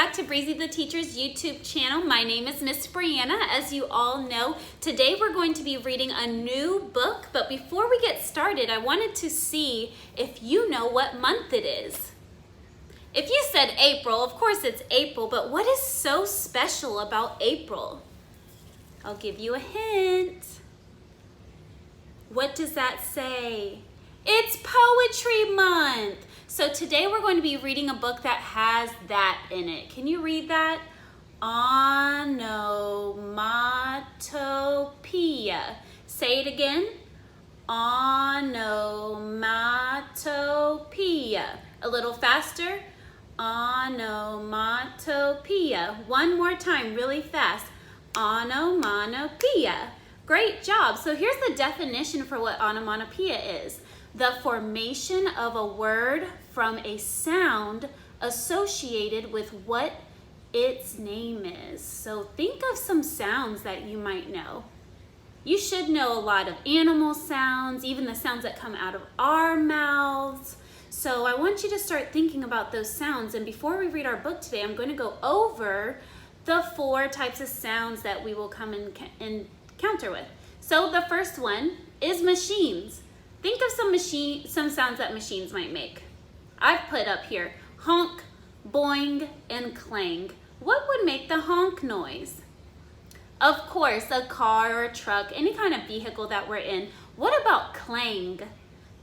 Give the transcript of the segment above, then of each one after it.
back to Breezy the Teacher's YouTube channel. My name is Miss Brianna. As you all know, today we're going to be reading a new book, but before we get started, I wanted to see if you know what month it is. If you said April, of course it's April, but what is so special about April? I'll give you a hint. What does that say? It's Poetry Month. So today we're going to be reading a book that has that in it. Can you read that? Onomatopoeia. Say it again. Onomatopoeia. A little faster. Onomatopoeia. One more time, really fast. Onomatopoeia. Great job. So here's the definition for what onomatopoeia is. The formation of a word from a sound associated with what its name is. So think of some sounds that you might know. You should know a lot of animal sounds, even the sounds that come out of our mouths. So I want you to start thinking about those sounds. And before we read our book today, I'm going to go over the 4 types of sounds that we will come and encounter with. So the first one is machines. Think of some sounds that machines might make. I've put up here honk, boing, and clang. What would make the honk noise? Of course, a car or a truck, any kind of vehicle that we're in. What about clang?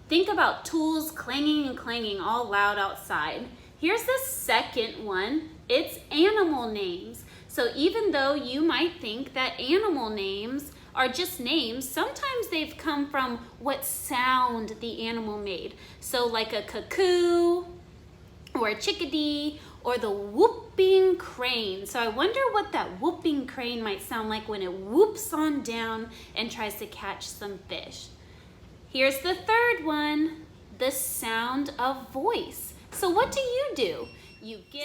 Think about tools clanging and clanging all loud outside. Here's the second one. It's animal names. So even though you might think that animal names are just names, sometimes they've come from what sound the animal made. So like a cuckoo or a chickadee or the whooping crane. So I wonder what that whooping crane might sound like when it whoops on down and tries to catch some fish. Here's the third one, the sound of voice. So what do?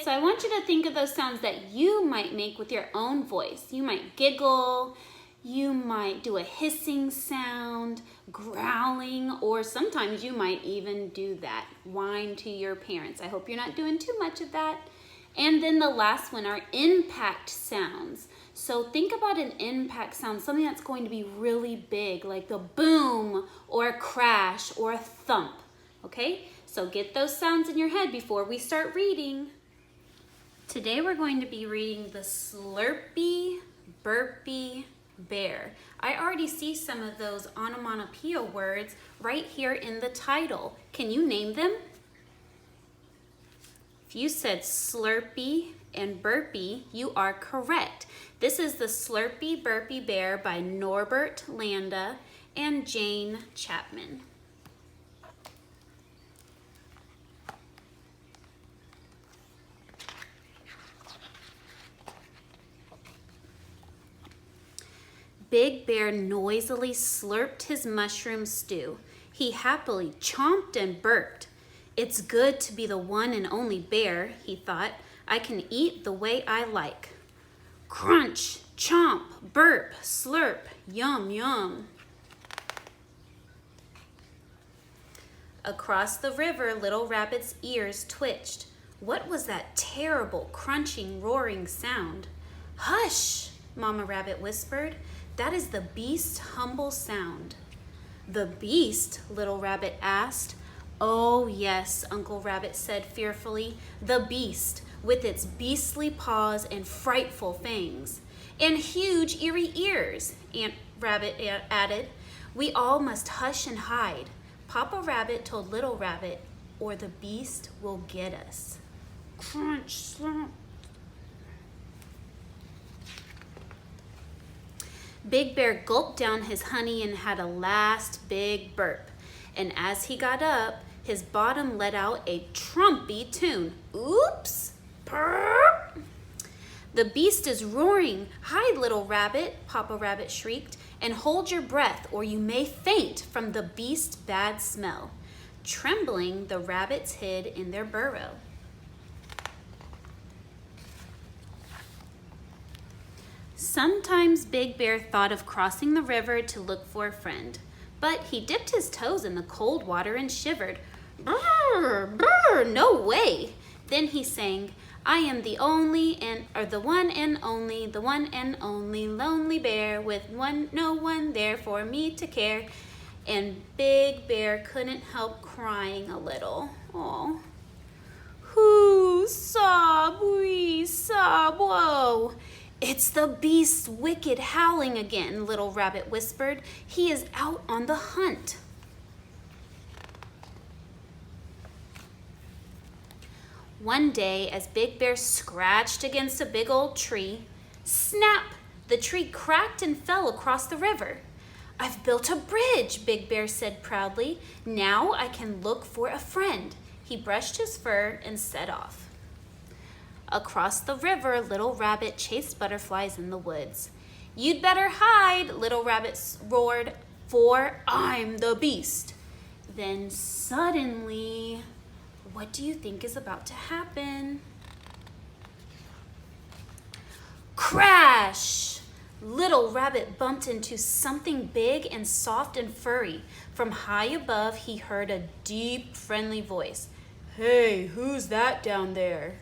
So I want you to think of those sounds that you might make with your own voice. You might giggle, you might do a hissing sound, growling, or sometimes you might even do that, whine to your parents. I hope you're not doing too much of that. And then the last one are impact sounds. So think about an impact sound, something that's going to be really big, like the boom or a crash or a thump, okay? So get those sounds in your head before we start reading. Today we're going to be reading the Slurpy, Burpy, Bear. I already see some of those onomatopoeia words right here in the title. Can you name them? If you said Slurpy and Burpy, you are correct. This is the Slurpy Burpy Bear by Norbert, Landa, and Jane Chapman. Big Bear noisily slurped his mushroom stew. He happily chomped and burped. It's good to be the one and only bear, he thought. I can eat the way I like. Crunch, chomp, burp, slurp, yum, yum. Across the river, Little Rabbit's ears twitched. What was that terrible, crunching, roaring sound? Hush, Mama Rabbit whispered. That is the beast's humble sound. The beast? Little Rabbit asked. Oh, yes, Uncle Rabbit said fearfully. The beast, with its beastly paws and frightful fangs. And huge, eerie ears, Aunt Rabbit added. We all must hush and hide. Papa Rabbit told Little Rabbit, or the beast will get us. Crunch, slump. Big Bear gulped down his honey and had a last big burp. And as he got up, his bottom let out a trumpy tune. Oops! Burp! The beast is roaring. Hide, Little Rabbit, Papa Rabbit shrieked, and hold your breath or you may faint from the beast's bad smell. Trembling, the rabbits hid in their burrow. Sometimes Big Bear thought of crossing the river to look for a friend, but he dipped his toes in the cold water and shivered. Brr, brr, no way. Then he sang, I am the one and only lonely bear with no one there for me to care. And Big Bear couldn't help crying a little. Oh. Whoo, sob, wee, sob, whoa. It's the beast's wicked howling again, Little Rabbit whispered. He is out on the hunt. One day, as Big Bear scratched against a big old tree, snap! The tree cracked and fell across the river. I've built a bridge, Big Bear said proudly. Now I can look for a friend. He brushed his fur and set off. Across the river, Little Rabbit chased butterflies in the woods. You'd better hide, Little Rabbit roared, for I'm the beast. Then suddenly, what do you think is about to happen? Crash! Little Rabbit bumped into something big and soft and furry. From high above, he heard a deep, friendly voice. Hey, who's that down there?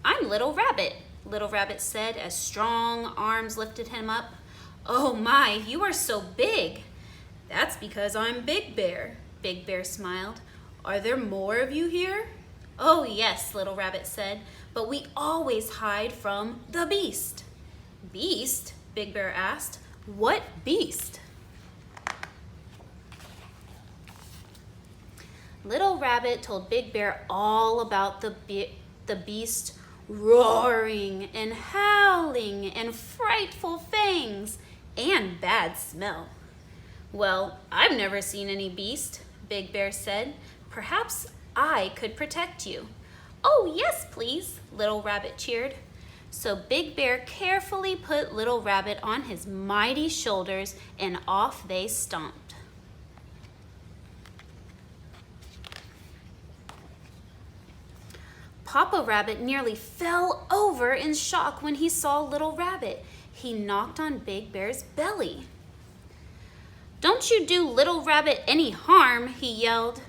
I'm Little Rabbit, Little Rabbit said as strong arms lifted him up. Oh my, you are so big. That's because I'm Big Bear, Big Bear smiled. Are there more of you here? Oh yes, Little Rabbit said, but we always hide from the beast. Beast? Big Bear asked. What beast? Little Rabbit told Big Bear all about the beast roaring and howling and frightful fangs and bad smell. Well, I've never seen any beast, Big Bear said. Perhaps I could protect you. Oh, yes, please, Little Rabbit cheered. So Big Bear carefully put Little Rabbit on his mighty shoulders and off they stomped. Papa Rabbit nearly fell over in shock when he saw Little Rabbit. He knocked on Big Bear's belly. Don't you do Little Rabbit any harm, he yelled.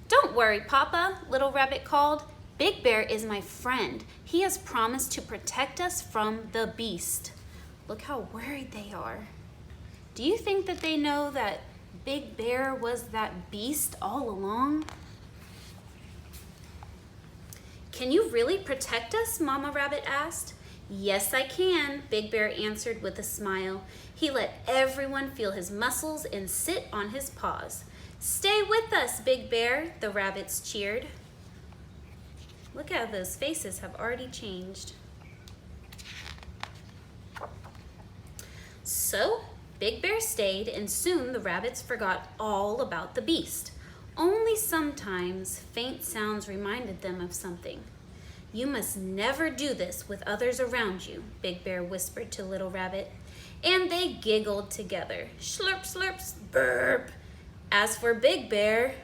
Don't worry, Papa, Little Rabbit called. Big Bear is my friend. He has promised to protect us from the beast. Look how worried they are. Do you think that they know that Big Bear was that beast all along? Can you really protect us? Mama Rabbit asked. Yes, I can, Big Bear answered with a smile. He let everyone feel his muscles and sit on his paws. Stay with us, Big Bear, the rabbits cheered. Look how those faces have already changed. So, Big Bear stayed, and soon the rabbits forgot all about the beast. Only sometimes faint sounds reminded them of something. You must never do this with others around you, Big Bear whispered to Little Rabbit. And they giggled together. Slurp, slurp, burp. As for Big Bear,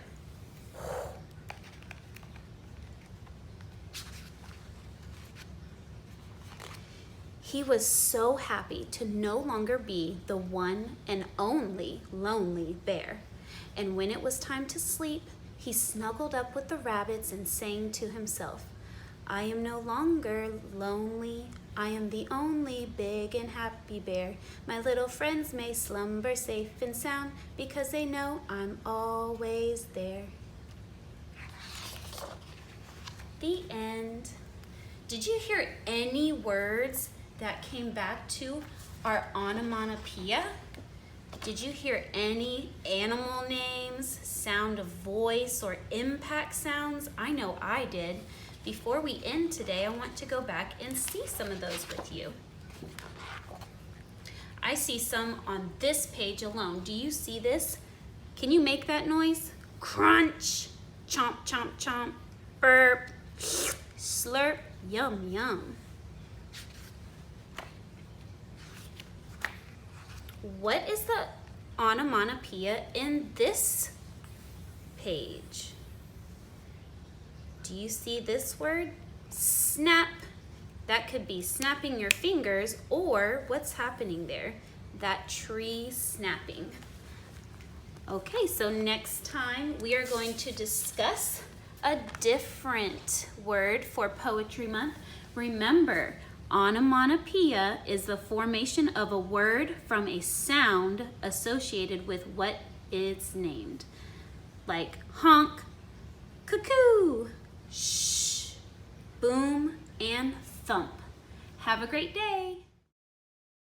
he was so happy to no longer be the one and only lonely bear. And when it was time to sleep, he snuggled up with the rabbits and sang to himself, I am no longer lonely. I am the only big and happy bear. My little friends may slumber safe and sound because they know I'm always there. The end. Did you hear any words that came back to our onomatopoeia? Did you hear any animal names, sound of voice, or impact sounds? I know I did. Before we end today, I want to go back and see some of those with you. I see some on this page alone. Do you see this? Can you make that noise? Crunch, chomp, chomp, chomp, burp, slurp, yum, yum. What is the onomatopoeia in this page? Do you see this word? Snap. That could be snapping your fingers, or what's happening there? That tree snapping. Okay, so next time we are going to discuss a different word for Poetry Month. Remember, onomatopoeia is the formation of a word from a sound associated with what it's named, like honk, cuckoo, shh, boom, and thump. Have a great day.